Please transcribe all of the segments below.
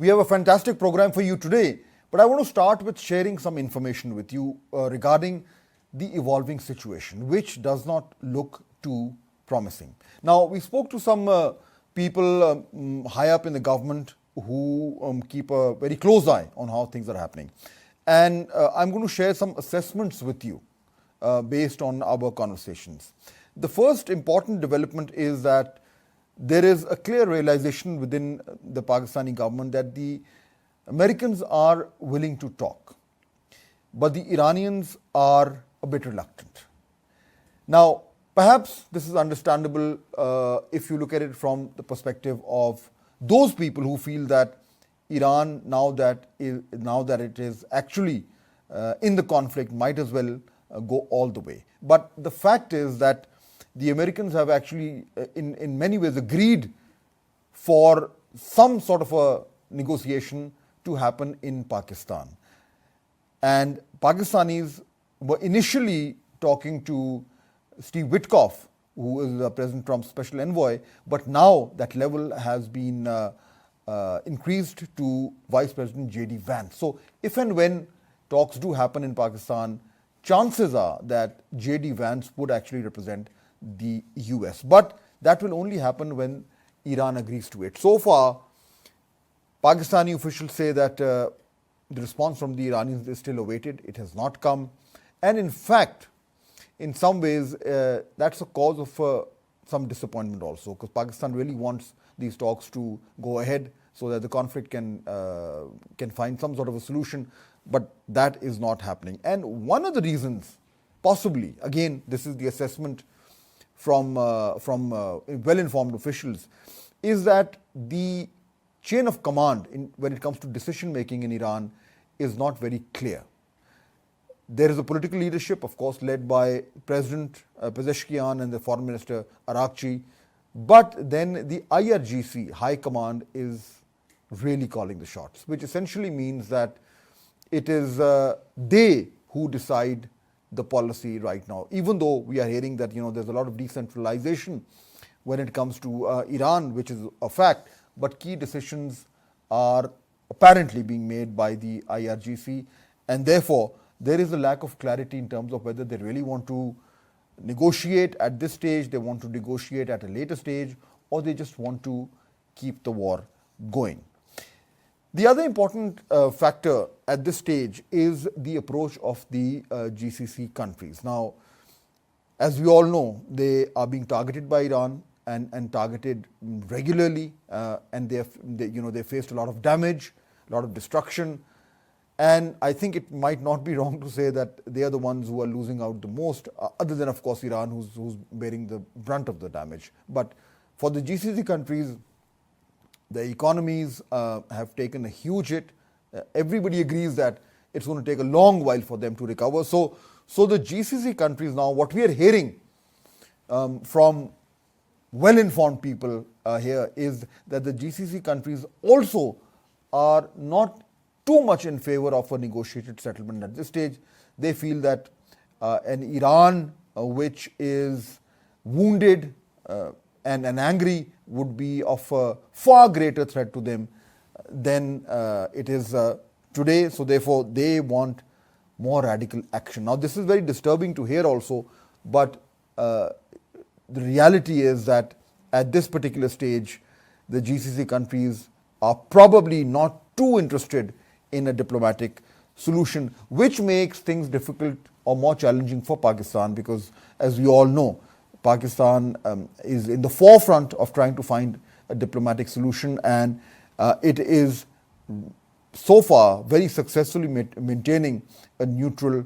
We have a fantastic program for you today, but I want to start with sharing some information with you regarding the evolving situation, which does not look too promising. Now, we spoke to some people high up in the government who keep a very close eye on how things are happening. And I'm going to share some assessments with you based on our conversations. The first important development is that there is a clear realization within the Pakistani government that the Americans are willing to talk, but the Iranians are a bit reluctant. Now, perhaps this is understandable if you look at it from the perspective of those people who feel that Iran, now that it is actually in the conflict, might as well go all the way. But the fact is that the Americans have actually, in many ways, agreed for some sort of a negotiation to happen in Pakistan. And Pakistanis were initially talking to Steve Witkoff, who is President Trump's special envoy, but now that level has been increased to Vice President J.D. Vance. So if and when talks do happen in Pakistan, chances are that J.D. Vance would actually represent the US. But that will only happen when Iran agrees to it. So far, Pakistani officials say that the response from the Iranians is still awaited. It has not come. And in fact, in some ways, that's a cause of some disappointment also, because Pakistan really wants these talks to go ahead so that the conflict can find some sort of a solution, but that is not happening. And one of the reasons, possibly, again, this is the assessment from well-informed officials, is that the chain of command when it comes to decision-making in Iran is not very clear. There is a political leadership, of course, led by President Pezeshkian and the Foreign Minister Arakchi, but then the IRGC, High Command, is really calling the shots, which essentially means that it is they who decide the policy right now, even though we are hearing that there's a lot of decentralization when it comes to Iran, which is a fact, but key decisions are apparently being made by the IRGC, and therefore there is a lack of clarity in terms of whether they really want to negotiate at this stage, they want to negotiate at a later stage, or they just want to keep the war going. The other important factor at this stage is the approach of the GCC countries. Now, as we all know, they are being targeted by Iran and targeted regularly, and they faced a lot of damage, a lot of destruction, and I think it might not be wrong to say that they are the ones who are losing out the most, other than, of course, Iran, who's bearing the brunt of the damage. But for the GCC countries, the economies have taken a huge hit. Everybody agrees that it's going to take a long while for them to recover. So the GCC countries now, what we are hearing from well-informed people here is that the GCC countries also are not too much in favor of a negotiated settlement at this stage. They feel that an Iran which is wounded and angry would be of a far greater threat to them than it is today. So therefore, they want more radical action. Now, this is very disturbing to hear also, but the reality is that at this particular stage, the GCC countries are probably not too interested in a diplomatic solution, which makes things difficult or more challenging for Pakistan, because as we all know, Pakistan is in the forefront of trying to find a diplomatic solution, and it is so far very successfully maintaining a neutral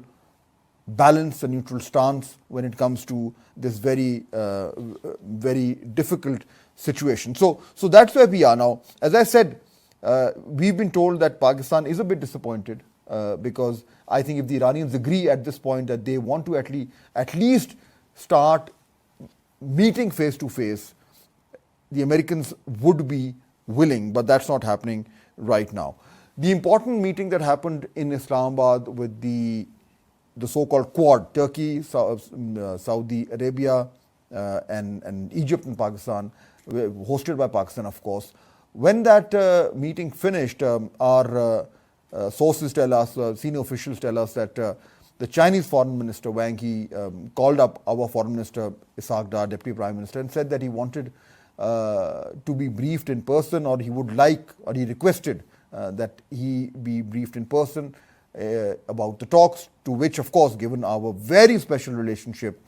balance, a neutral stance when it comes to this very difficult situation. So that's where we are now. As I said, we've been told that Pakistan is a bit disappointed because I think if the Iranians agree at this point that they want to at least start meeting face to face, the Americans would be willing, but that's not happening right now. The important meeting that happened in Islamabad with the so-called Quad, Turkey, Saudi Arabia, and Egypt and Pakistan, hosted by Pakistan, of course, when that meeting finished, our sources tell us, senior officials tell us that the Chinese Foreign Minister Wang Yi called up our Foreign Minister Isaac Dar, Deputy Prime Minister, and said that he wanted to be briefed in person, or he would like, or he requested that he be briefed in person about the talks, to which, of course, given our very special relationship,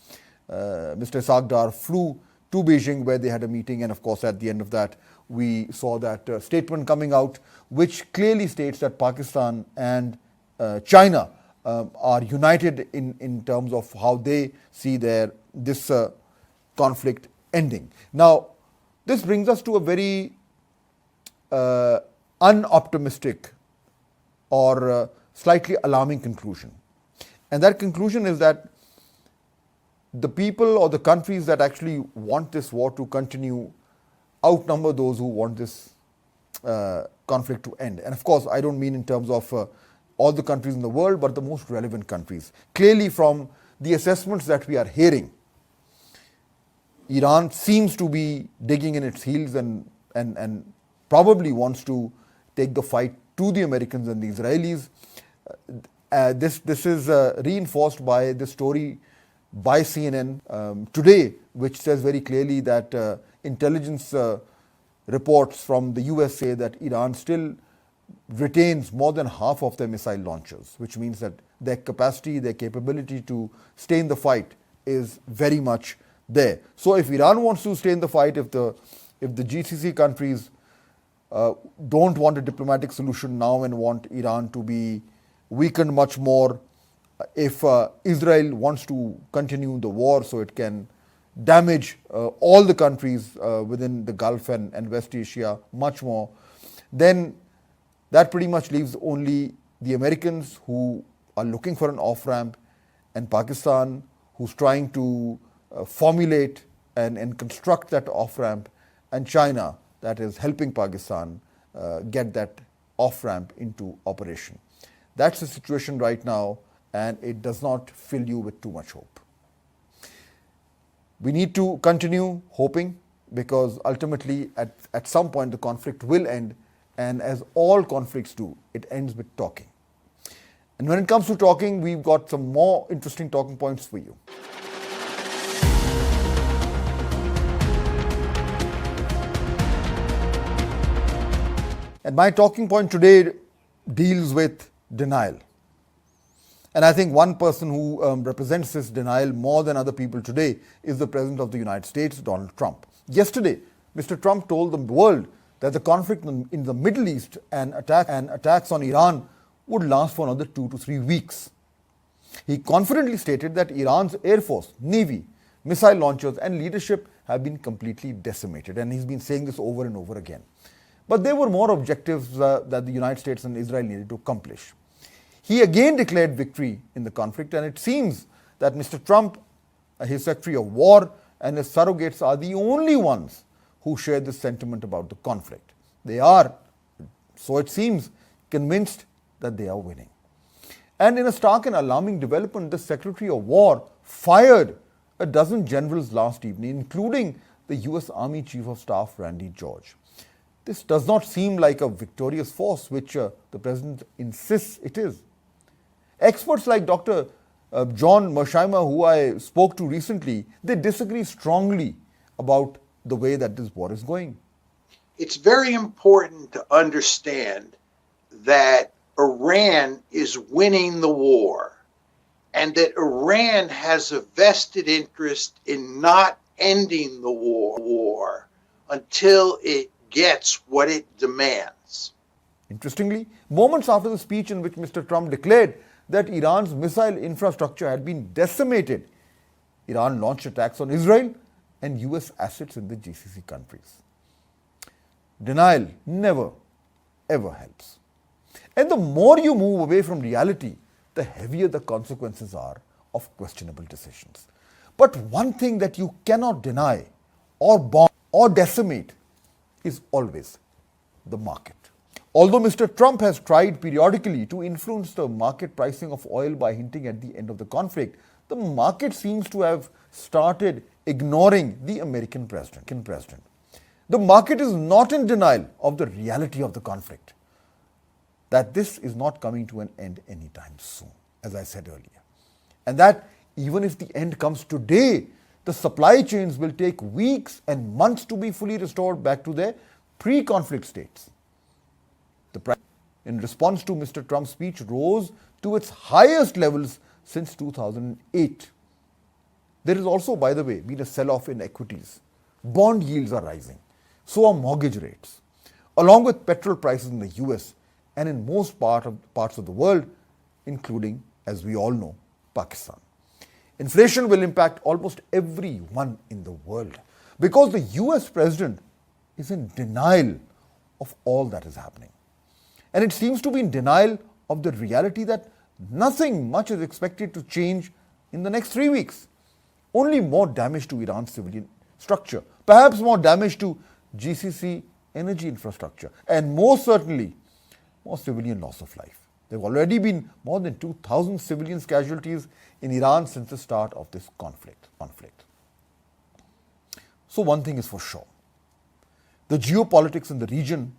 Mr. Isaac Dar flew to Beijing, where they had a meeting, and of course at the end of that we saw that statement coming out, which clearly states that Pakistan and China are united in terms of how they see this conflict ending. Now, this brings us to a very unoptimistic or slightly alarming conclusion. And that conclusion is that the people or the countries that actually want this war to continue outnumber those who want this conflict to end. And of course, I don't mean in terms of all the countries in the world, but the most relevant countries. Clearly, from the assessments that we are hearing, Iran seems to be digging in its heels and probably wants to take the fight to the Americans and the Israelis. This is reinforced by the story by CNN today, which says very clearly that intelligence reports from the US say that Iran still retains more than half of their missile launchers, which means that their capacity, their capability to stay in the fight is very much there. So if Iran wants to stay in the fight, if the GCC countries don't want a diplomatic solution now and want Iran to be weakened much more, if Israel wants to continue the war so it can damage all the countries within the Gulf and West Asia much more, then that pretty much leaves only the Americans, who are looking for an off-ramp, and Pakistan, who's trying to formulate and construct that off-ramp, and China, that is helping Pakistan get that off-ramp into operation. That's the situation right now, and it does not fill you with too much hope. We need to continue hoping, because ultimately at some point the conflict will end, and as all conflicts do, it ends with talking. And when it comes to talking, we've got some more interesting talking points for you. And my talking point today deals with denial. And I think one person who represents this denial more than other people today is the President of the United States, Donald Trump. Yesterday, Mr. Trump told the world that the conflict in the Middle East and attacks on Iran would last for another 2 to 3 weeks. He confidently stated that Iran's Air Force, Navy, missile launchers and leadership have been completely decimated. And he's been saying this over and over again. But there were more objectives that the United States and Israel needed to accomplish. He again declared victory in the conflict, and it seems that Mr. Trump, his Secretary of War, and his surrogates are the only ones who share this sentiment about the conflict. They are, so it seems, convinced that they are winning. And in a stark and alarming development, the Secretary of War fired a dozen generals last evening, including the US Army Chief of Staff, Randy George. This does not seem like a victorious force, which the President insists it is. Experts like Dr. John Mearsheimer, who I spoke to recently, they disagree strongly about the way that this war is going. It's very important to understand that Iran is winning the war, and that Iran has a vested interest in not ending the war until it gets what it demands. Interestingly, moments after the speech in which Mr. Trump declared that Iran's missile infrastructure had been decimated, Iran launched attacks on Israel and US assets in the GCC countries. Denial never, ever helps. And the more you move away from reality, the heavier the consequences are of questionable decisions. But one thing that you cannot deny or bomb or decimate is always the market. Although Mr. Trump has tried periodically to influence the market pricing of oil by hinting at the end of the conflict, the market seems to have started ignoring the American president. The market is not in denial of the reality of the conflict, that this is not coming to an end anytime soon, as I said earlier. And that even if the end comes today, the supply chains will take weeks and months to be fully restored back to their pre-conflict states. The price, in response to Mr. Trump's speech, rose to its highest levels since 2008. There is also, by the way, been a sell-off in equities. Bond yields are rising. So are mortgage rates. Along with petrol prices in the US and in most parts of the world, including, as we all know, Pakistan. Inflation will impact almost everyone in the world because the US president is in denial of all that is happening. And it seems to be in denial of the reality that nothing much is expected to change in the next 3 weeks. Only more damage to Iran's civilian structure, perhaps more damage to GCC energy infrastructure, and most certainly more civilian loss of life. There have already been more than 2,000 civilian casualties in Iran since the start of this conflict. So one thing is for sure, the geopolitics in the region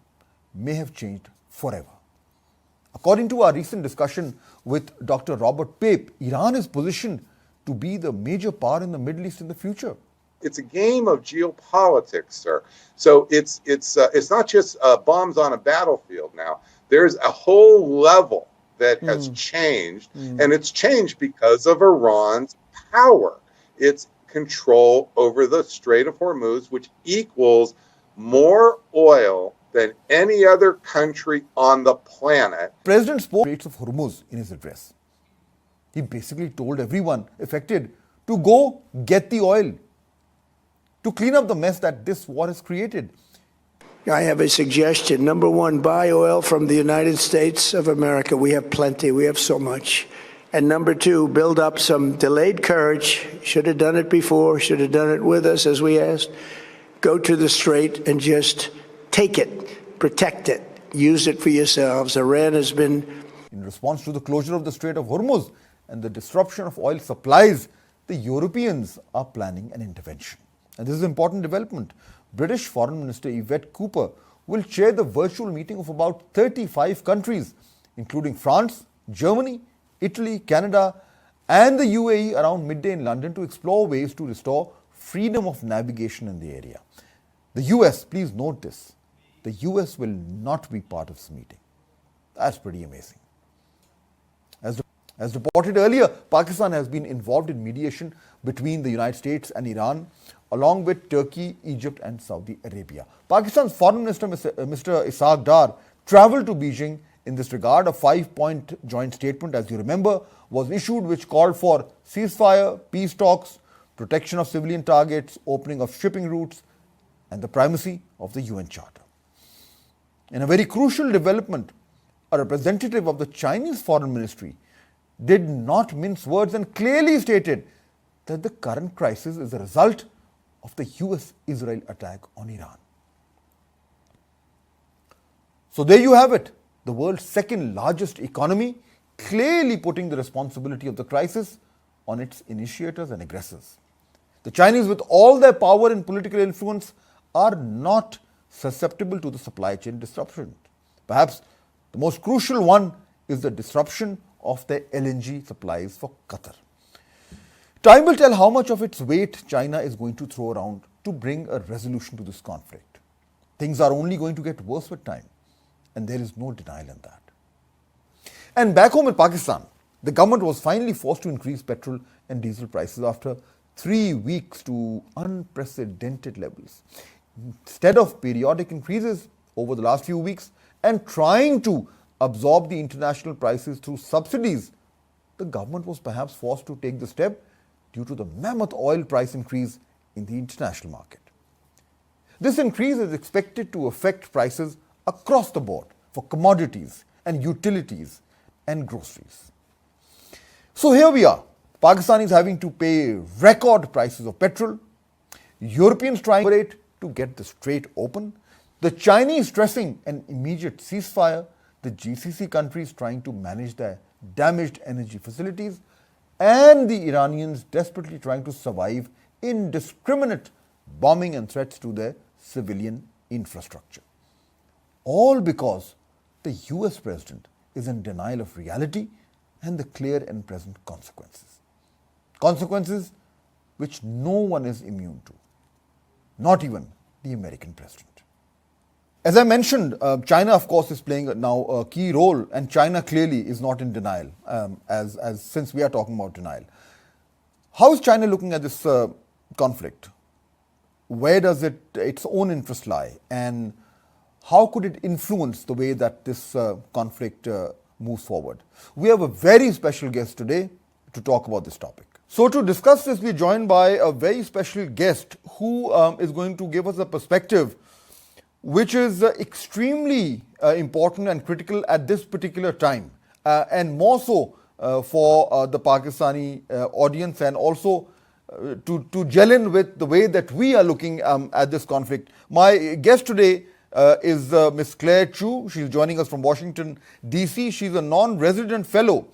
may have changed forever. According to our recent discussion with Dr. Robert Pape, Iran is positioned to be the major power in the Middle East in the future. It's a game of geopolitics, sir. So it's not just bombs on a battlefield now. There's a whole level that has changed, and it's changed because of Iran's power. Its control over the Strait of Hormuz, which equals more oil than any other country on the planet. President spoke Straits of Hormuz in his address. He basically told everyone affected to go get the oil, to clean up the mess that this war has created. I have a suggestion. Number one, buy oil from the United States of America. We have plenty. We have so much. And number two, build up some delayed courage. Should have done it before. Should have done it with us, as we asked. Go to the Strait and just take it, protect it, use it for yourselves. Iran has been... In response to the closure of the Strait of Hormuz and the disruption of oil supplies, the Europeans are planning an intervention. And this is an important development. British Foreign Minister Yvette Cooper will chair the virtual meeting of about 35 countries, including France, Germany, Italy, Canada, and the UAE around midday in London to explore ways to restore freedom of navigation in the area. The US, please note this, the US will not be part of this meeting. That's pretty amazing. As reported earlier, Pakistan has been involved in mediation between the United States and Iran, along with Turkey, Egypt, and Saudi Arabia. Pakistan's Foreign Minister, Mr. Ishaq Dar, traveled to Beijing in this regard. A 5-point joint statement, as you remember, was issued which called for ceasefire, peace talks, protection of civilian targets, opening of shipping routes, and the primacy of the UN Charter. In a very crucial development, a representative of the Chinese Foreign Ministry did not mince words and clearly stated that the current crisis is a result of the US-Israel attack on Iran. So there you have it, the world's second largest economy, clearly putting the responsibility of the crisis on its initiators and aggressors. The Chinese, with all their power and political influence, are not susceptible to the supply chain disruption. Perhaps the most crucial one is the disruption of their LNG supplies for Qatar. Time will tell how much of its weight China is going to throw around to bring a resolution to this conflict. Things are only going to get worse with time, and there is no denial in that. And back home in Pakistan, the government was finally forced to increase petrol and diesel prices after 3 weeks to unprecedented levels. Instead of periodic increases over the last few weeks and trying to absorb the international prices through subsidies, the government was perhaps forced to take the step due to the mammoth oil price increase in the international market. This increase is expected to affect prices across the board for commodities and utilities and groceries. So here we are. Pakistan is having to pay record prices of petrol. Europeans trying to get the strait open. The Chinese stressing an immediate ceasefire. The GCC countries trying to manage their damaged energy facilities. And the Iranians desperately trying to survive indiscriminate bombing and threats to their civilian infrastructure. All because the US president is in denial of reality and the clear and present consequences. Consequences which no one is immune to, not even the American president. As I mentioned, China, of course, is playing now a key role, and China clearly is not in denial, since we are talking about denial. How is China looking at this conflict? Where does its own interest lie, and how could it influence the way that this conflict moves forward? We have a very special guest today to talk about this topic. So to discuss this, we're joined by a very special guest who is going to give us a perspective which is extremely important and critical at this particular time, and more so for the Pakistani audience, and also to gel in with the way that we are looking at this conflict. My guest today is Ms. Claire Chu. She's joining us from Washington, D.C. She's a non-resident fellow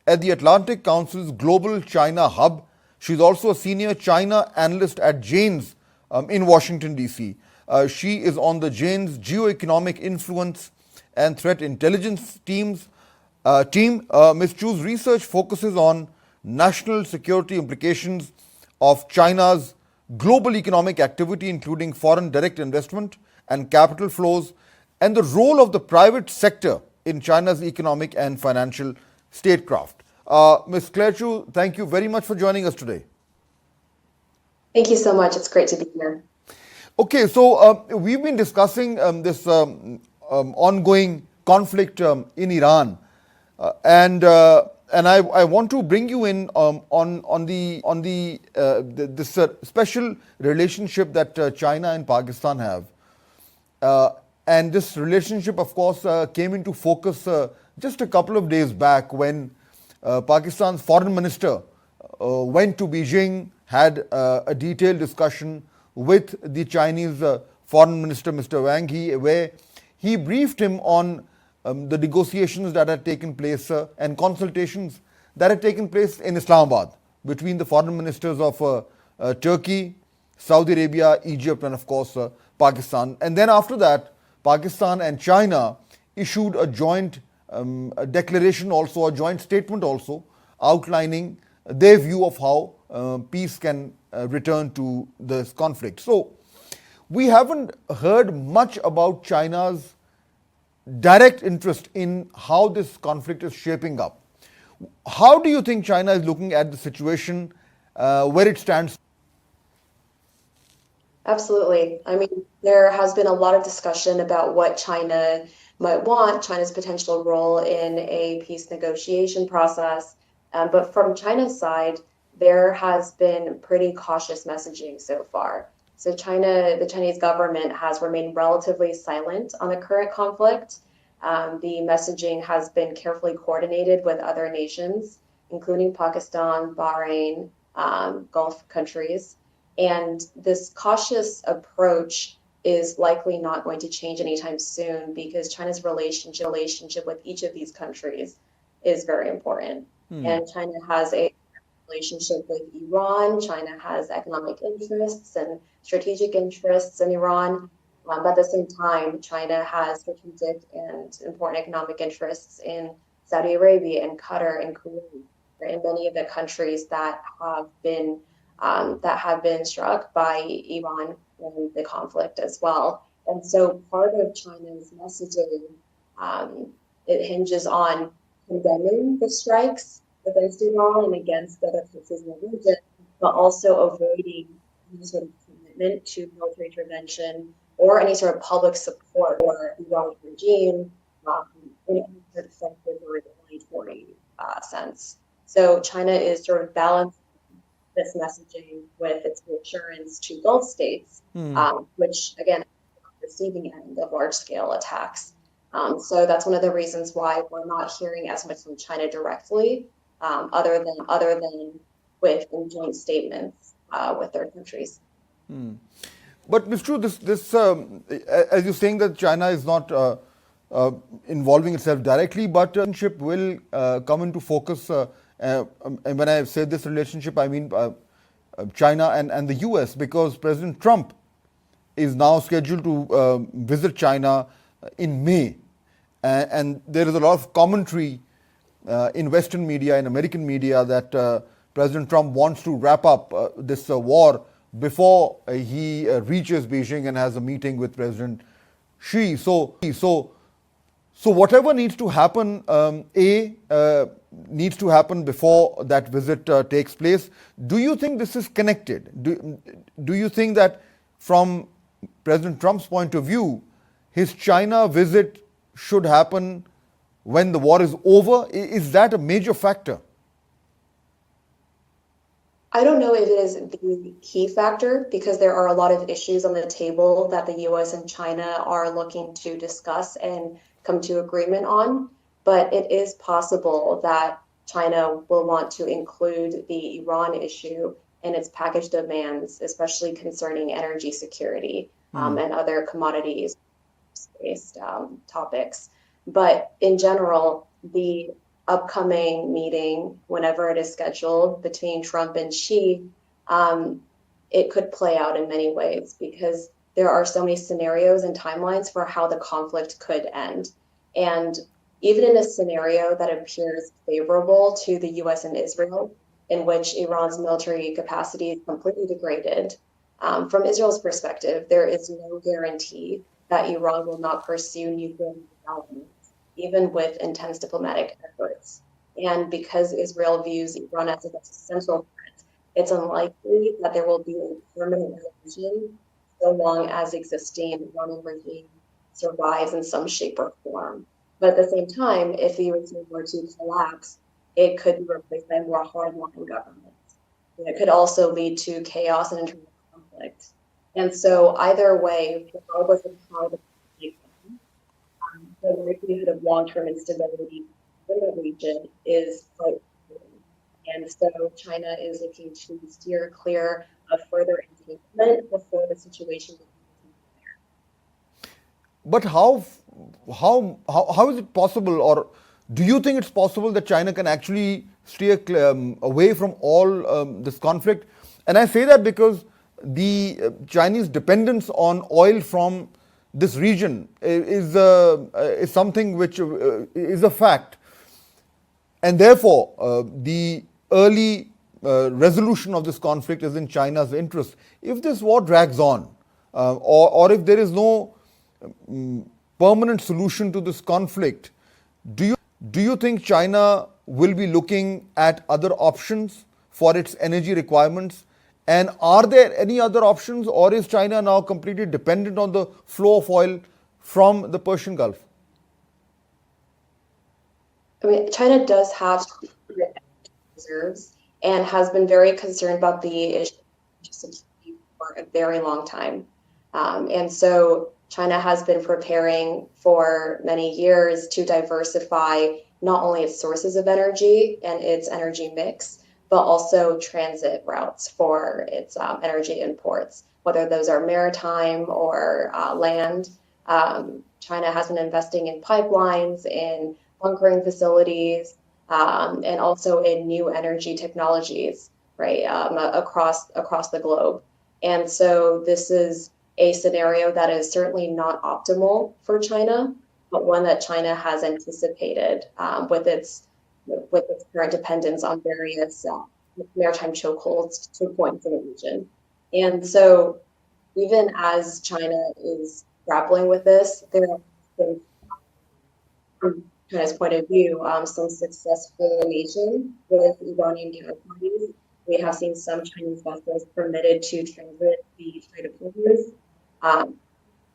at the Atlantic Council's Global China Hub. She's also a senior China analyst at Jane's in Washington, D.C. She is on the Jane's Geoeconomic Influence and Threat Intelligence team. Ms. Chu's research focuses on national security implications of China's global economic activity, including foreign direct investment and capital flows, and the role of the private sector in China's economic and financial statecraft. Ms. Claire Chu, thank you very much for joining us today. Thank you so much. It's great to be here. Okay, so we've been discussing this ongoing conflict in Iran, and I want to bring you in on this special relationship that China and Pakistan have, and this relationship, of course, came into focus just a couple of days back when Pakistan's foreign minister went to Beijing, had a detailed discussion with the Chinese foreign minister, Mr. Wang Yi, where he briefed him on the negotiations that had taken place and consultations that had taken place in Islamabad between the foreign ministers of Turkey, Saudi Arabia, Egypt, and of course Pakistan. And then after that, Pakistan and China issued a joint declaration, also a joint statement also, outlining their view of how peace can return to this conflict. So we haven't heard much about China's direct interest in how this conflict is shaping up. How do you think China is looking at the situation where it stands? Absolutely. I mean, there has been a lot of discussion about what China might want, China's potential role in a peace negotiation process. But from China's side, there has been pretty cautious messaging so far. So the Chinese government has remained relatively silent on the current conflict. The messaging has been carefully coordinated with other nations, including Pakistan, Bahrain, Gulf countries. And this cautious approach is likely not going to change anytime soon because China's relationship with each of these countries is very important. And China has a relationship with Iran. China has economic interests and strategic interests in Iran. But at the same time, China has strategic and important economic interests in Saudi Arabia and Qatar and Kuwait, and many of the countries that have been struck by Iran in the conflict as well. And so part of China's messaging, it hinges on condemning the strikes against Iran and against the other countries in the region, but also avoiding any sort of commitment to military intervention or any sort of public support for the Iranian regime in any sort of defensive or retaliatory sense. So China is sort of balancing this messaging with its reassurance to Gulf states, which again, is the receiving end of large-scale attacks. So that's one of the reasons why we're not hearing as much from China directly, other than with joint statements with their countries. But Ms. Chu, this as you're saying that China is not involving itself directly, but relationship will come into focus. And when I say this relationship, I mean China and the US, because President Trump is now scheduled to visit China in May. And there is a lot of commentary in Western media, in American media, that President Trump wants to wrap up this war before he reaches Beijing and has a meeting with President Xi. So whatever needs to happen, needs to happen before that visit takes place. Do you think this is connected? Do you think that from President Trump's point of view, his China visit should happen when the war is over? Is that a major factor? I don't know if it is the key factor because there are a lot of issues on the table that the US and China are looking to discuss and come to agreement on. But it is possible that China will want to include the Iran issue in its package demands, especially concerning energy security and other commodities-based topics. But in general, the upcoming meeting, whenever it is scheduled between Trump and Xi, it could play out in many ways because there are so many scenarios and timelines for how the conflict could end. And even in a scenario that appears favorable to the US and Israel, in which Iran's military capacity is completely degraded, from Israel's perspective, there is no guarantee that Iran will not pursue nuclear development, even with intense diplomatic efforts. And because Israel views Iran as an existential threat, it's unlikely that there will be a permanent resolution so long as the existing Iranian regime survives in some shape or form. But at the same time, if the regime were to collapse, it could be replaced by a more hardline government. And it could also lead to chaos and internal conflict. And so either way, regardless of how the likelihood of long-term instability in the region is quite low. And so China is looking to steer clear of further engagement before the situation will be there. But how is it possible, or do you think it's possible that China can actually steer away from all this conflict? And I say that because the Chinese dependence on oil from this region is something which is a fact, and therefore the early resolution of this conflict is in China's interest. If this war drags on, or if there is no permanent solution to this conflict, do you think China will be looking at other options for its energy requirements? And are there any other options, or is China now completely dependent on the flow of oil from the Persian Gulf? I mean, China does have reserves and has been very concerned about the issue of security for a very long time. And so China has been preparing for many years to diversify not only its sources of energy and its energy mix, but also transit routes for its energy imports, whether those are maritime or land. China has been investing in pipelines, in bunkering facilities, and also in new energy technologies, right, across the globe. And so this is a scenario that is certainly not optimal for China, but one that China has anticipated with its current dependence on various maritime choke points in the region. And so even as China is grappling with this, there have been, from China's point of view, some successful relation with Iranian counterparties. We have seen some Chinese vessels permitted to transit the Strait of Hormuz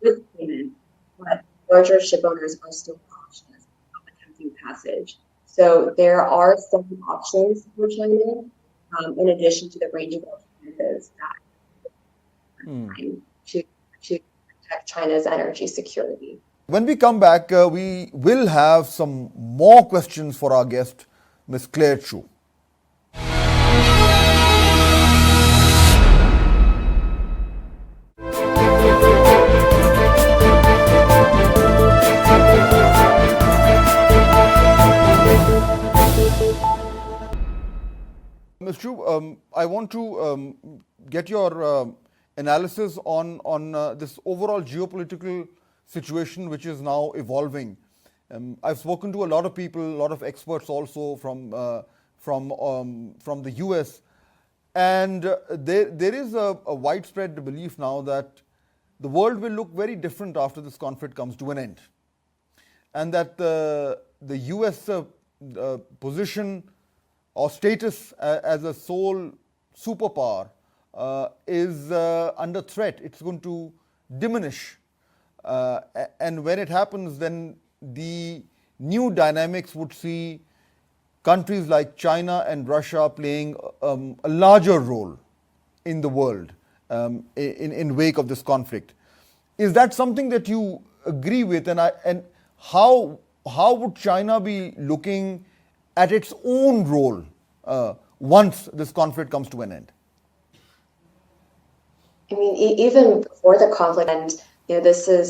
with payment, but larger ship owners are still cautious of attempting passage. So there are some options for China, in addition to the range of alternatives that to protect China's energy security. When we come back, we will have some more questions for our guest, Ms. Claire Chu. Ms. Chu, I want to get your analysis on this overall geopolitical situation which is now evolving. I've spoken to a lot of people, a lot of experts also from the US, and there is a widespread belief now that the world will look very different after this conflict comes to an end, and that the US position or status as a sole superpower is under threat. It's going to diminish, and when it happens, then the new dynamics would see countries like China and Russia playing a larger role in the world in wake of this conflict. Is that something that you agree with? And how would China be looking at its own role once this conflict comes to an end? I mean, even before the conflict, and I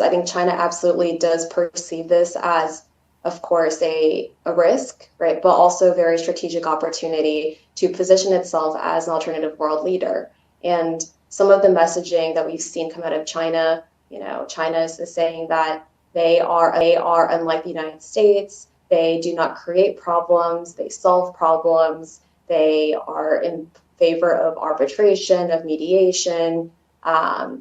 think China absolutely does perceive this as, of course, a risk, right? But also a very strategic opportunity to position itself as an alternative world leader. And some of the messaging that we've seen come out of China, China is saying that they are unlike the United States. They do not create problems. They solve problems. They are in favor of arbitration, of mediation.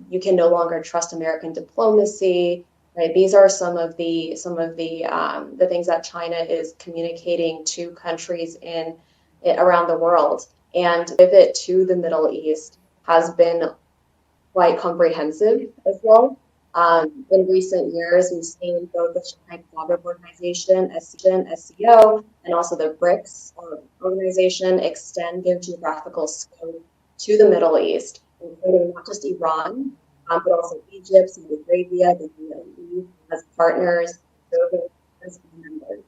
You can no longer trust American diplomacy. Right? These are some of the things that China is communicating to countries around the world. And pivot to the Middle East has been quite comprehensive as well. In recent years, we've seen both the Shanghai Cooperative Organization, SCO, and also the BRICS organization extend their geographical scope to the Middle East, including not just Iran, but also Egypt, Saudi Arabia, the UAE as partners, as members.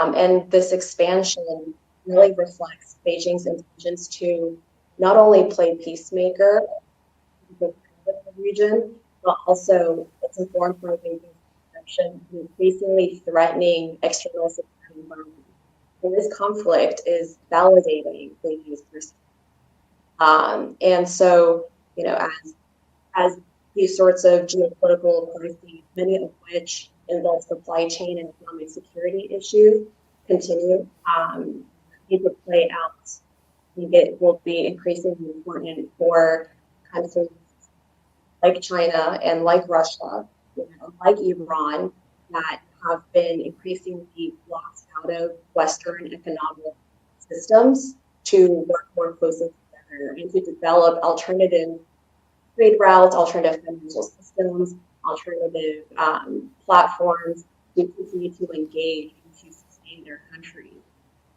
And this expansion really reflects Beijing's intentions to not only play peacemaker in the region, but also it's informed by Beijing's perception of increasingly threatening external security environment. And this conflict is validating Beijing's perception. And so, as these sorts of geopolitical crises, many of which involve supply chain and economic security issues, continue to play out, I think it will be increasingly important for countries like China and like Russia, like Iran, that have been increasingly locked out of Western economic systems to work more closely together and to develop alternative trade routes, alternative financial systems, alternative platforms to continue to engage and to sustain their countries.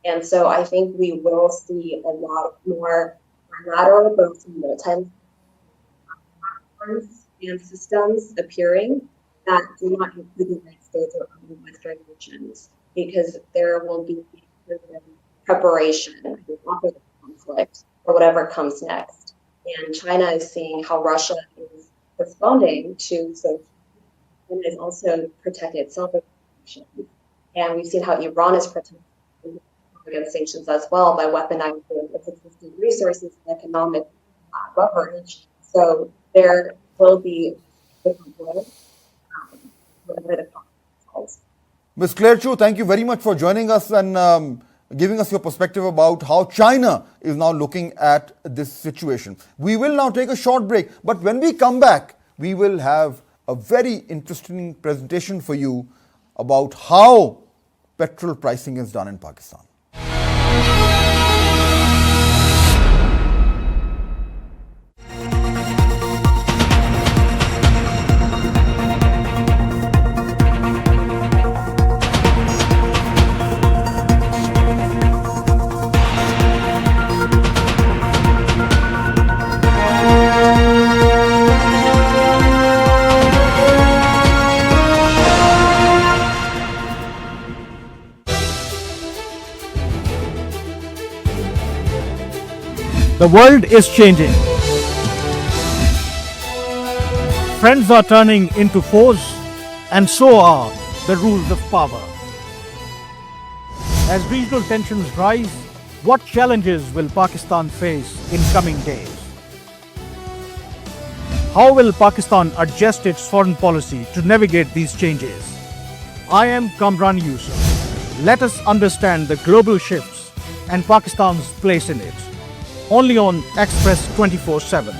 And so I think we will see a lot more bilateral, both multilateral platforms and systems appearing that do not include the United States or other Western nations, because there will be preparation for the conflict or whatever comes next. And China is seeing how Russia is responding to sanctions and is also protecting itself against sanctions. And we've seen how Iran is protecting against sanctions as well by weaponizing its existing resources and economic leverage. So there will be different roles whatever the conflict solves. Ms. Claire Chu, thank you very much for joining us and giving us your perspective about how China is now looking at this situation. We will now take a short break, but when we come back, we will have a very interesting presentation for you about how petrol pricing is done in Pakistan. The world is changing. Friends are turning into foes, and so are the rules of power. As regional tensions rise, what challenges will Pakistan face in coming days? How will Pakistan adjust its foreign policy to navigate these changes? I am Kamran Yusuf. Let us understand the global shifts and Pakistan's place in it. Only on Express 24/7.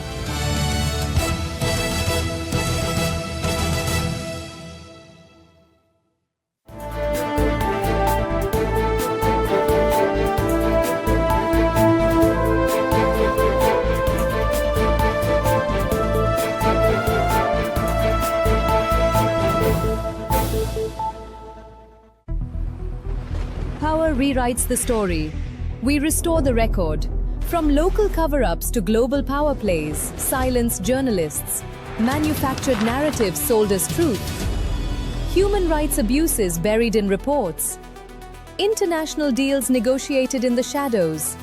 Power rewrites the story. We restore the record. From local cover-ups to global power plays, silenced journalists, manufactured narratives sold as truth, human rights abuses buried in reports, international deals negotiated in the shadows,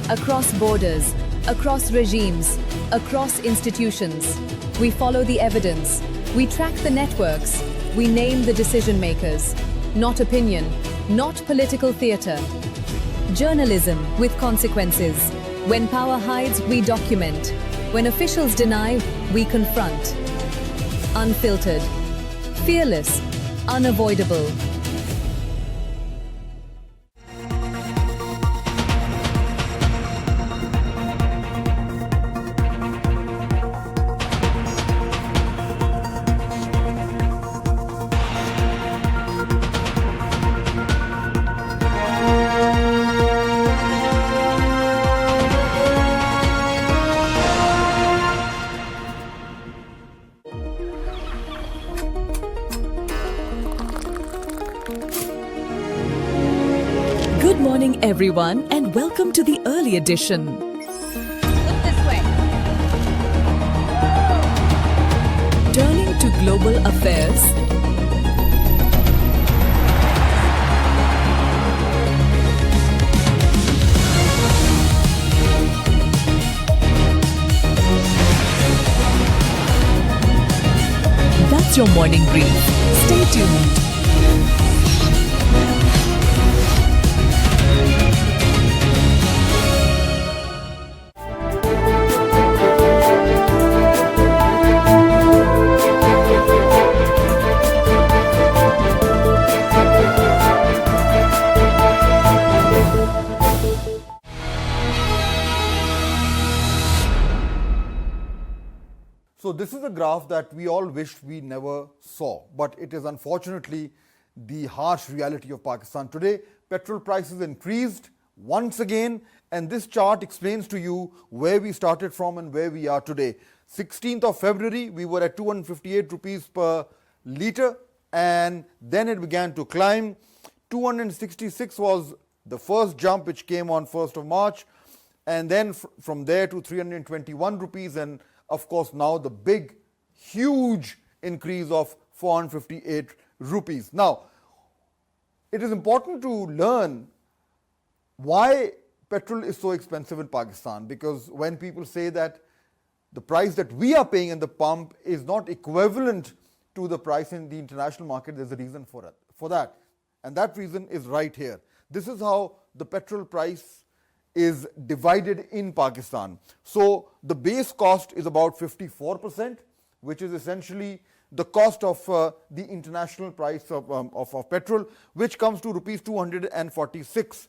across borders, across regimes, across institutions. We follow the evidence. We track the networks. We name the decision makers. Not opinion, not political theatre. Journalism with consequences. When power hides, we document. When officials deny, we confront. Unfiltered, fearless, unavoidable. Good morning, everyone, and welcome to the early edition. Look this way. Turning to global affairs. That's your morning brief. Stay tuned. So this is a graph that we all wished we never saw, but it is unfortunately the harsh reality of Pakistan. Today, petrol prices increased once again, and this chart explains to you where we started from and where we are today. 16th of February, we were at 258 rupees per litre, and then it began to climb. 266 was the first jump, which came on 1st of March, and then from there to 321 rupees, and of course now the big, huge increase of 458 rupees. Now, it is important to learn why petrol is so expensive in Pakistan, because when people say that the price that we are paying in the pump is not equivalent to the price in the international market, there's a reason for that. And that reason is right here. This is how the petrol price is divided in Pakistan. So the base cost is about 54%, which is essentially the cost of the international price of petrol, which comes to rupees 246.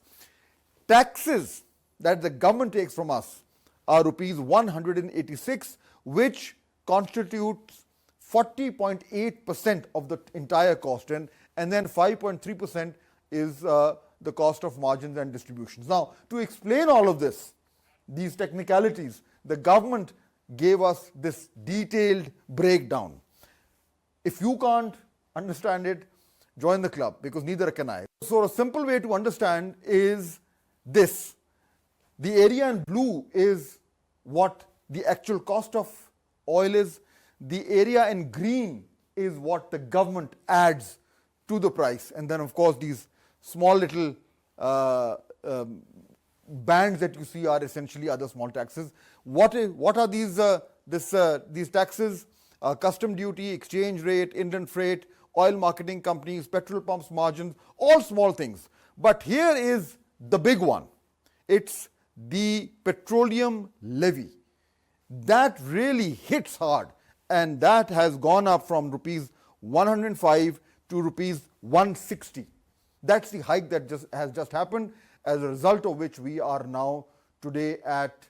Taxes that the government takes from us are rupees 186, which constitutes 40.8% of the entire cost, and then 5.3% is the cost of margins and distributions. Now, to explain all of this, these technicalities, the government gave us this detailed breakdown. If you can't understand it, join the club, because neither can I. So a simple way to understand is this. The area in blue is what the actual cost of oil is. The area in green is what the government adds to the price. And then, of course, these small little bands that you see are essentially other small taxes. What are these taxes? Custom duty, exchange rate, Indian freight, oil marketing companies, petrol pumps margins, all small things. But here is the big one. It's the petroleum levy. That really hits hard. and that has gone up from rupees 105 to rupees 160. That's the hike that has just happened, as a result of which we are now today at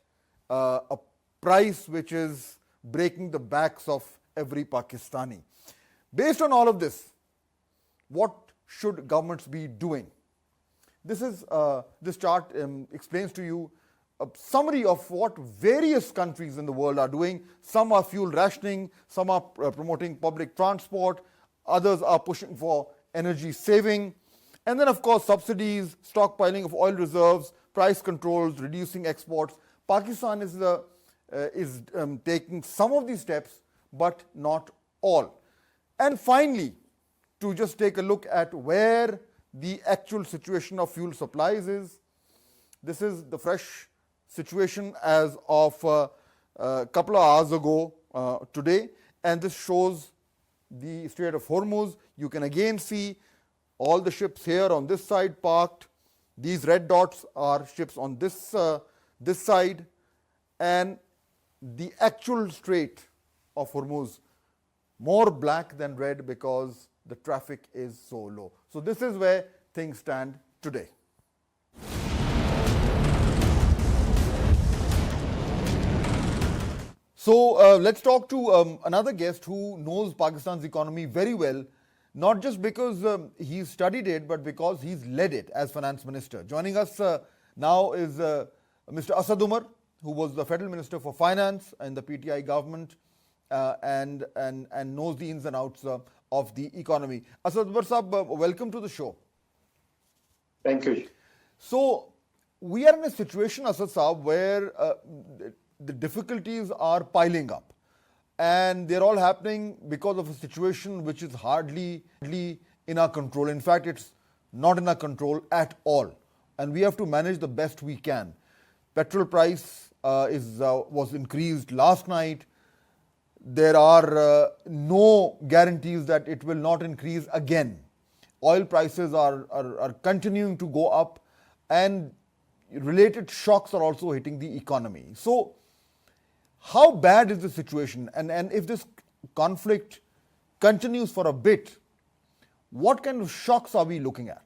a price which is breaking the backs of every Pakistani. Based on all of this, what should governments be doing? This chart explains to you a summary of what various countries in the world are doing. Some are fuel rationing, some are promoting public transport, others are pushing for energy saving, and then of course subsidies, stockpiling of oil reserves, price controls, reducing exports. Pakistan is taking some of these steps, but not all. And finally, to just take a look at where the actual situation of fuel supplies is. This is the fresh situation as of a couple of hours ago today, and this shows the Strait of Hormuz. You can again see all the ships here on this side parked. These red dots are ships on this side, and the actual Strait of Hormuz more black than red because the traffic is so low. So this is where things stand today. So let's talk to another guest who knows Pakistan's economy very well, not just because he's studied it, but because he's led it as finance minister. Joining us now is Mr. Asad Umar, who was the Federal Minister for Finance in the PTI government and knows the ins and outs of the economy. Asad Umar Sahab, welcome to the show. Thank you. So we are in a situation, Asad Sahab, where the difficulties are piling up, and they're all happening because of a situation which is hardly in our control. In fact, it's not in our control at all, and we have to manage the best we can. Petrol price was increased last night. There are no guarantees that it will not increase again. Oil prices are continuing to go up, and related shocks are also hitting the economy. So how bad is the situation? And if this conflict continues for a bit, what kind of shocks are we looking at?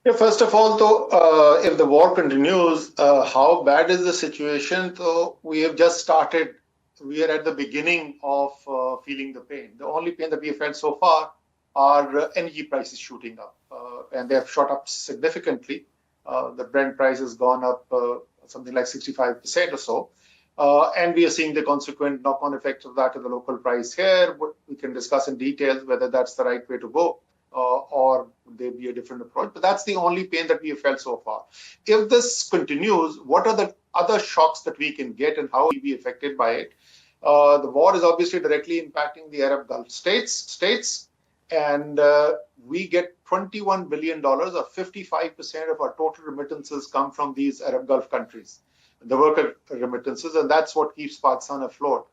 Yeah, first of all, though, if the war continues, how bad is the situation? So we have just started. We are at the beginning of feeling the pain. The only pain that we have felt so far are energy prices shooting up, and they have shot up significantly. The Brent price has gone up something like 65% or so, and we are seeing the consequent knock-on effects of that in the local price here. But we can discuss in detail whether that's the right way to go. Or would there be a different approach? But that's the only pain that we have felt so far. If this continues, what are the other shocks that we can get and how will we be affected by it? The war is obviously directly impacting the Arab Gulf states, and we get $21 billion, or 55% of our total remittances come from these Arab Gulf countries, the worker remittances, and that's what keeps Pakistan afloat.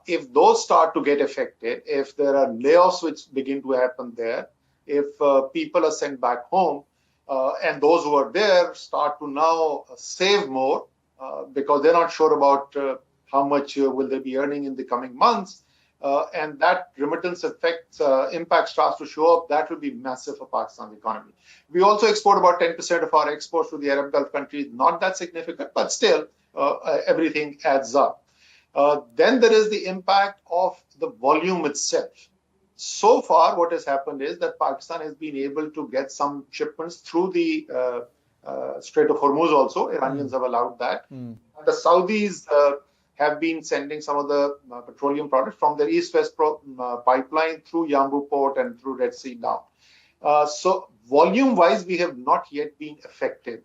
If those start to get affected, if there are layoffs which begin to happen there, if people are sent back home, and those who are there start to now save more because they're not sure about how much will they be earning in the coming months, and that remittance impact starts to show up, that will be massive for Pakistan's economy. We also export about 10% of our exports to the Arab Gulf countries, not that significant, but still everything adds up. Then there is the impact of the volume itself. So far, what has happened is that Pakistan has been able to get some shipments through the Strait of Hormuz also. Iranians have allowed that. The Saudis have been sending some of the petroleum products from their east-west pipeline through Yanbu port and through Red Sea down. So volume-wise, we have not yet been affected.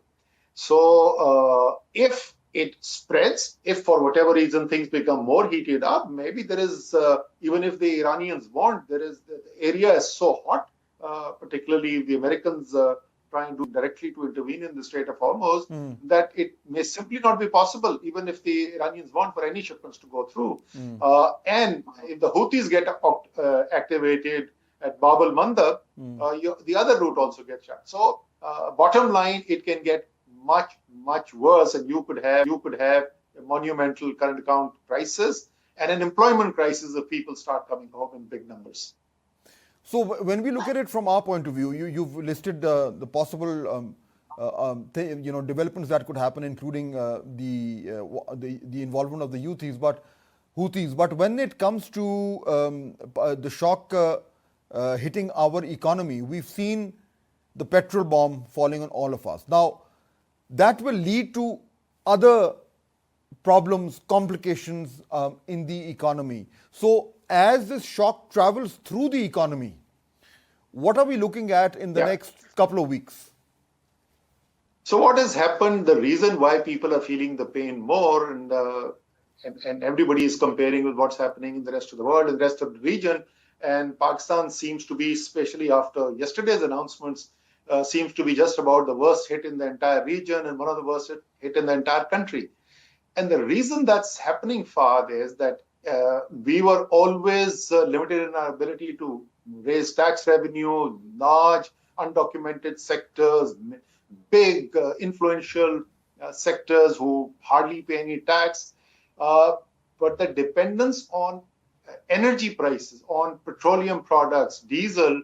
So if it spreads, if for whatever reason things become more heated up, maybe there is, even if the Iranians want, the area is so hot, particularly if the Americans trying to directly to intervene in the Strait of Hormuz, that it may simply not be possible, even if the Iranians want, for any shipments to go through. And if the Houthis get activated at Bab al-Mandab, the other route also gets shut. So bottom line, it can get much worse, and you could have a monumental current account crisis, and an employment crisis if people start coming home in big numbers. So when we look at it from our point of view, you've listed the possible developments that could happen, including the involvement of the Houthis. But when it comes to the shock hitting our economy, we've seen the petrol bomb falling on all of us. Now, that will lead to other problems, complications in the economy. So as this shock travels through the economy, what are we looking at in the next couple of weeks? So what has happened, the reason why people are feeling the pain more, and everybody is comparing with what's happening in the rest of the world and the rest of the region, and Pakistan seems to be, especially after yesterday's announcements, seems to be just about the worst hit in the entire region and one of the worst hit in the entire country. And the reason that's happening, Fahd, is that we were always limited in our ability to raise tax revenue, large undocumented sectors, big influential sectors who hardly pay any tax. But the dependence on energy prices, on petroleum products, diesel,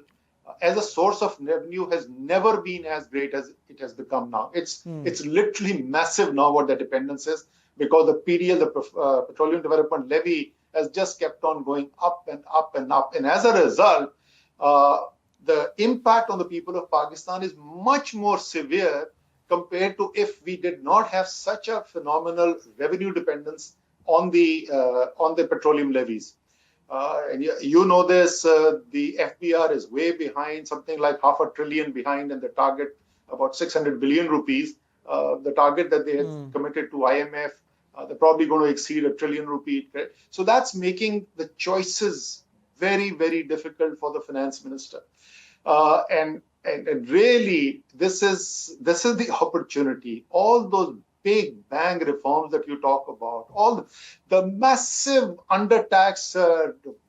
as a source of revenue has never been as great as it has become now. It's literally massive now what the dependence is, because the PDL, the Petroleum Development Levy, has just kept on going up and up and up. And as a result, the impact on the people of Pakistan is much more severe compared to if we did not have such a phenomenal revenue dependence on the petroleum levies. And you know this, the FBR is way behind, something like $500 billion behind, and the target about 600 billion rupees. The target that they had committed to IMF, they're probably going to exceed $1 trillion. So that's making the choices very, very difficult for the finance minister. And really, this is the opportunity. All those big bang reforms that you talk about, all the massive undertax,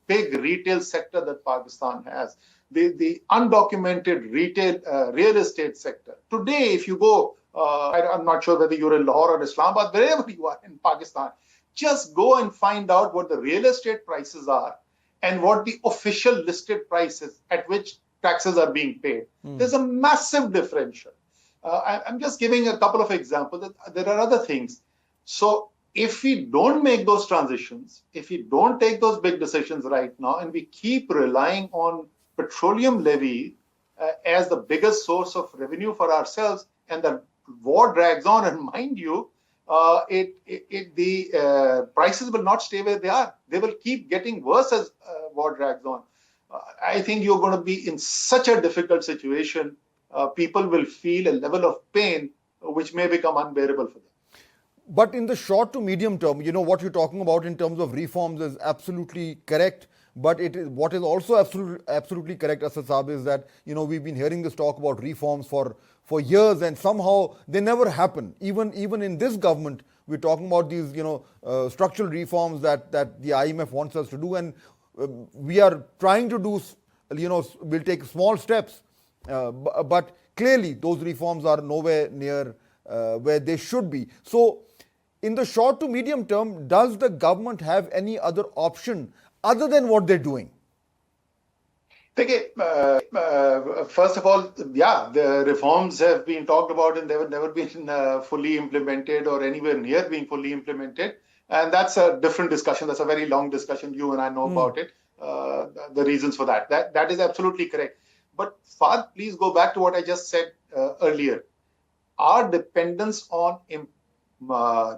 big retail sector that Pakistan has, the undocumented retail real estate sector. Today, if you go, I'm not sure whether you're in Lahore or Islamabad, wherever you are in Pakistan, just go and find out what the real estate prices are and what the official listed prices at which taxes are being paid. There's a massive differential. I'm just giving a couple of examples. There are other things. So if we don't make those transitions, if we don't take those big decisions right now, and we keep relying on petroleum levy as the biggest source of revenue for ourselves, and the war drags on, and mind you, the prices will not stay where they are. They will keep getting worse as war drags on. I think you're going to be in such a difficult situation. People will feel a level of pain which may become unbearable for them. But in the short to medium term, what you're talking about in terms of reforms is absolutely correct. But what is also absolutely correct, Asad Saab, is that we've been hearing this talk about reforms for years, and somehow they never happen. Even in this government, we're talking about these structural reforms that the IMF wants us to do, and we are trying to do. We'll take small steps, but clearly those reforms are nowhere near where they should be. So, in the short to medium term, does the government have any other option other than what they're doing? First of all, the reforms have been talked about and they have never been fully implemented or anywhere near being fully implemented. And that's a different discussion. That's a very long discussion. You and I know about it, the reasons for that. That is absolutely correct. But Fahd, please go back to what I just said earlier. Our dependence on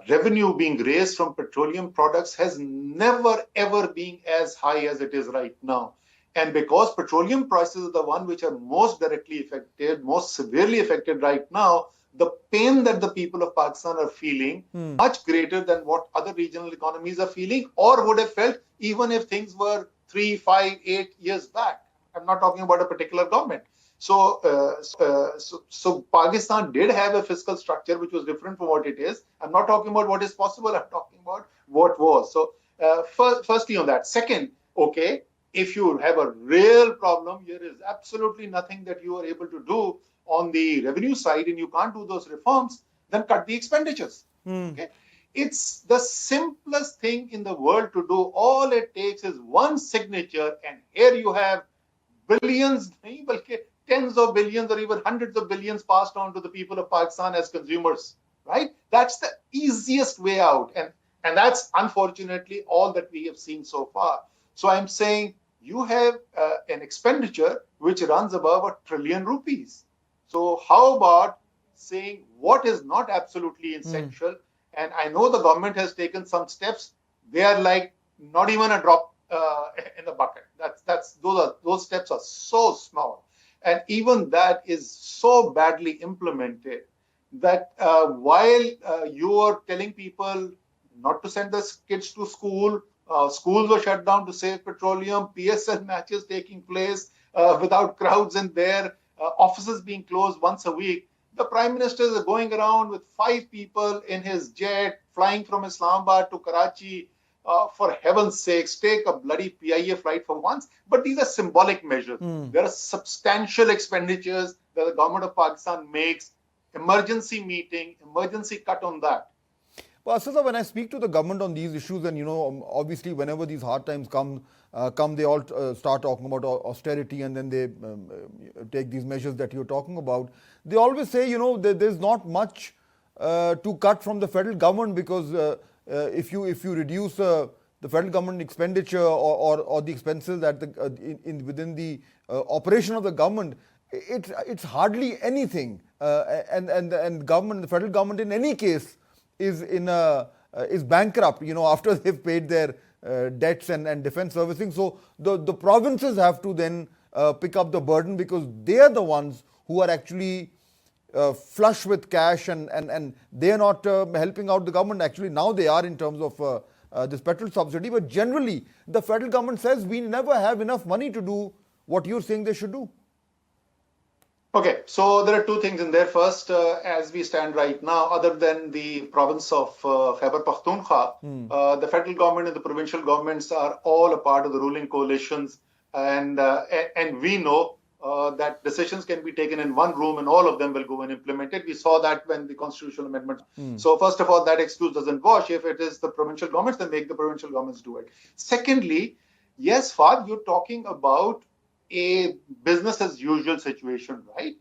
revenue being raised from petroleum products has never ever been as high as it is right now. And because petroleum prices are the one which are most directly affected, most severely affected right now, the pain that the people of Pakistan are feeling much greater than what other regional economies are feeling or would have felt even if things were 3, 5, 8 years back. I'm not talking about a particular government. So Pakistan did have a fiscal structure which was different from what it is. I'm not talking about what is possible. I'm talking about what was. So firstly on that. Second, okay, if you have a real problem, there is absolutely nothing that you are able to do on the revenue side and you can't do those reforms, then cut the expenditures. Okay. It's the simplest thing in the world to do. All it takes is one signature, and here you have billions, tens of billions or even hundreds of billions passed on to the people of Pakistan as consumers, right? That's the easiest way out. And that's unfortunately all that we have seen so far. So I'm saying you have an expenditure which runs above ₹1 trillion. So how about saying what is not absolutely essential? And I know the government has taken some steps. They are like not even a drop in the bucket. Those steps are so small, and even that is so badly implemented that while you are telling people not to send their kids to school, schools were shut down to save petroleum, PSL matches taking place without crowds in there, offices being closed once a week. The Prime Minister is going around with 5 people in his jet, flying from Islamabad to Karachi. For heaven's sakes, take a bloody PIA flight for once. But these are symbolic measures. There are substantial expenditures that the government of Pakistan makes. Emergency meeting, emergency cut on that. Well, Asada, when I speak to the government on these issues, and obviously whenever these hard times come, they all start talking about austerity, and then they take these measures that you're talking about. They always say, there's not much to cut from the federal government, because if you reduce the federal government expenditure or the expenses that within the operation of the government, it's hardly anything. And the federal government in any case is bankrupt, after they've paid their debts and defense servicing. So the provinces have to then pick up the burden, because they are the ones who are actually flush with cash, and they are not helping out the government. Actually, now they are in terms of this petrol subsidy. But generally, the federal government says we never have enough money to do what you're saying they should do. Okay, so there are 2 things in there. First, as we stand right now, other than the province of Khyber Pakhtunkhwa, the federal government and the provincial governments are all a part of the ruling coalitions, and we know that decisions can be taken in one room and all of them will go and implement it. We saw that when the constitutional amendments. So first of all, that excuse doesn't wash. If it is the provincial governments, then make the provincial governments do it. Secondly, yes, Fahd, you're talking about a business as usual situation, right?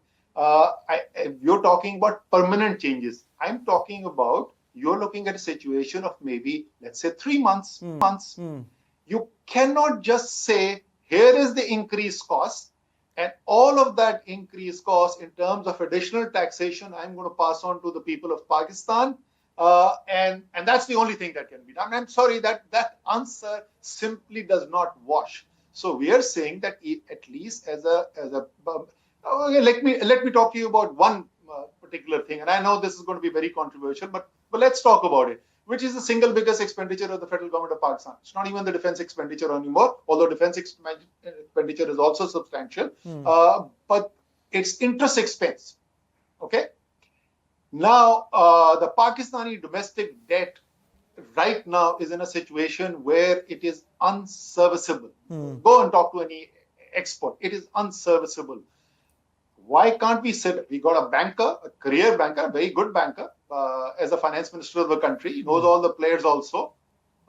You're talking about permanent changes. I'm talking about you're looking at a situation of maybe, let's say, 3 months. You cannot just say, here is the increased cost, and all of that increased cost in terms of additional taxation, I'm going to pass on to the people of Pakistan. And that's the only thing that can be done. I'm sorry, that answer simply does not wash. So we are saying that at least let me talk to you about one particular thing, and I know this is going to be very controversial, but let's talk about it. Which is the single biggest expenditure of the federal government of Pakistan? It's not even the defense expenditure anymore, although defense expenditure is also substantial, but it's interest expense. Okay. Now the Pakistani domestic debt right now is in a situation where it is unserviceable. Go and talk to any expert. It is unserviceable. Why can't we sit? We got a banker, a career banker, a very good banker, as a finance minister of the country. He knows all the players also.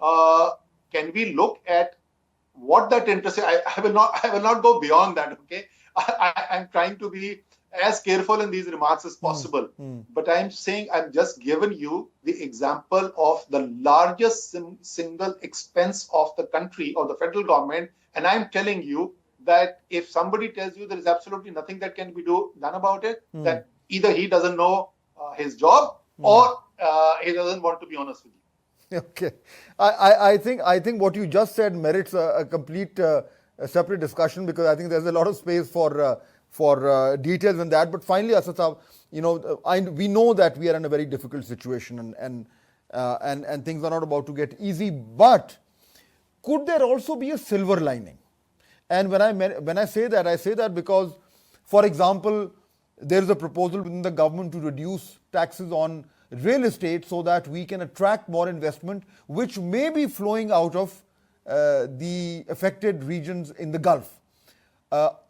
Can we look at what that interest is? I will not go beyond that. Okay, I'm trying to be as careful in these remarks as possible. But I'm saying I'm just giving you the example of the largest single expense of the country, or the federal government, and I'm telling you that if somebody tells you there is absolutely nothing that can be done about it, that either he doesn't know his job or he doesn't want to be honest with you. Okay, I think what you just said merits a complete separate discussion, because I think there's a lot of space for details in that. But finally, Asad Saab, we know that we are in a very difficult situation, and things are not about to get easy. But could there also be a silver lining? And when I say that because, for example, there is a proposal within the government to reduce taxes on real estate so that we can attract more investment, which may be flowing out of the affected regions in the Gulf,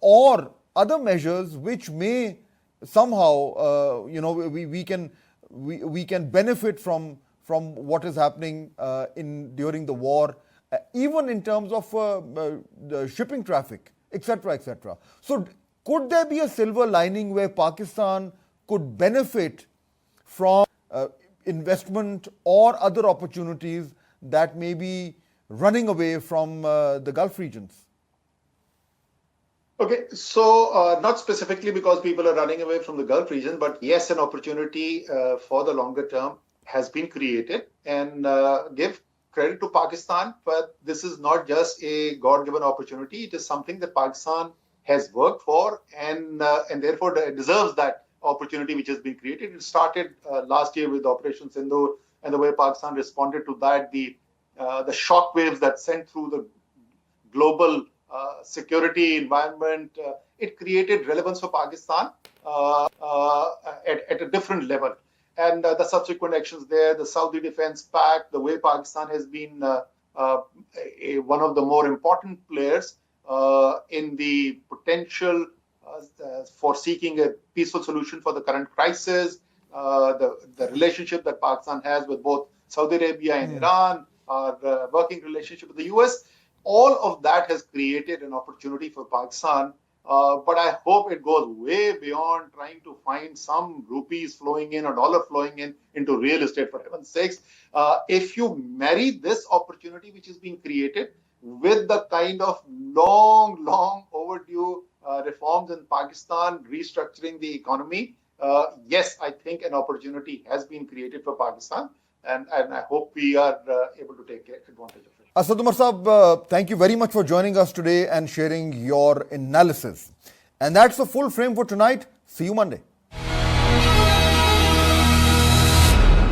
or other measures which may somehow, we can benefit from from what is happening during the war, even in terms of the shipping traffic, etc., etc. So could there be a silver lining where Pakistan could benefit from investment or other opportunities that may be running away from the Gulf regions? Okay, so not specifically because people are running away from the Gulf region, but yes, an opportunity for the longer term has been created, and give credit to Pakistan, but this is not just a God-given opportunity. It is something that Pakistan has worked for, and therefore it deserves that opportunity which has been created. It started last year with Operation Sindhu, and the way Pakistan responded to that, the shock waves that sent through the global security environment, it created relevance for Pakistan at a different level. And the subsequent actions there, the Saudi Defense Pact, the way Pakistan has been one of the more important players in the potential for seeking a peaceful solution for the current crisis, the relationship that Pakistan has with both Saudi Arabia and Iran, our working relationship with the US, all of that has created an opportunity for Pakistan. But I hope it goes way beyond trying to find some rupees flowing in or dollar flowing in into real estate, for heaven's sakes. If you marry this opportunity which is being created with the kind of long overdue reforms in Pakistan, restructuring the economy, yes, I think an opportunity has been created for Pakistan, and I hope we are able to take advantage of it. Asad Umar Saab, thank you very much for joining us today and sharing your analysis. And that's the full frame for tonight. See you Monday.